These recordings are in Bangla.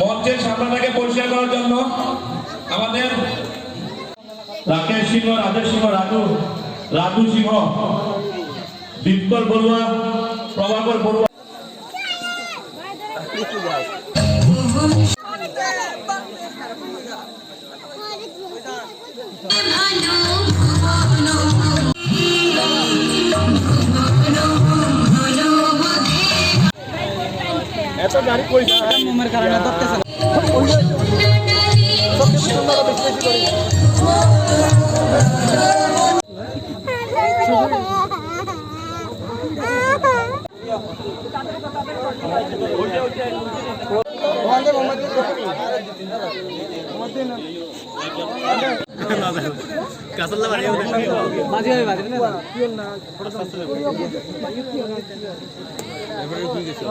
মঞ্চের সামনেটাকে পরিষ্কার করার জন্য আমাদের রাকেশ সিংহ, রাজেশ সিংহ, রাজু সিংহ, দীপকর বড়ুয়া, প্রভাকর বড়ুয়া। এত গাড়ি কই না মোমের কারণে ধরতেছে না সব কিছু সুন্দর বেশি বেশি করে ওখানে মোহাম্মদ কাসাল্লা বাড়ি মাঝে হবে বাড়ি না পিওন না ফটো এবারে কি গেছে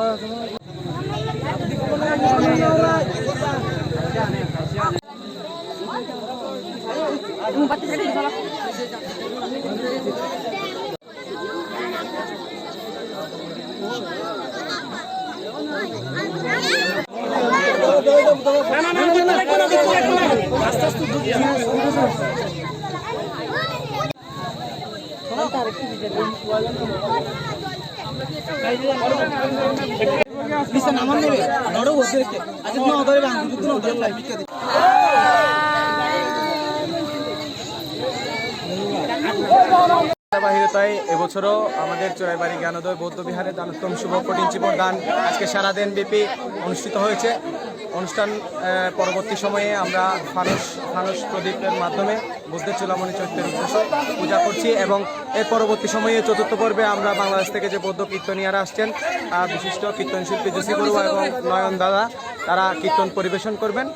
বাহিরতায় এবছরও আমাদের চোরাইবাড়ি জ্ঞানোদয় বৌদ্ধ বিহারে দানোত্তম শুভ কঠিন জীবন দান আজকে সারাদিন ব্যাপী অনুষ্ঠিত হয়েছে। অনুষ্ঠান পরবর্তী সময়ে আমরা ফানুস প্রদীপের মাধ্যমে বুদ্ধের চূড়ামণি চৈত্যের উদ্দেশ্যে পূজা করছি এবং এর পরবর্তী সময়ে চতুর্থ পর্বে আমরা বাংলাদেশ থেকে যে বৌদ্ধ কীর্তনীয়ারা আসছেন বিশিষ্ট কীর্তন শিল্পী জসি বড়ুয়া এবং নয়ন দাদা তারা কীর্তন পরিবেশন করবেন।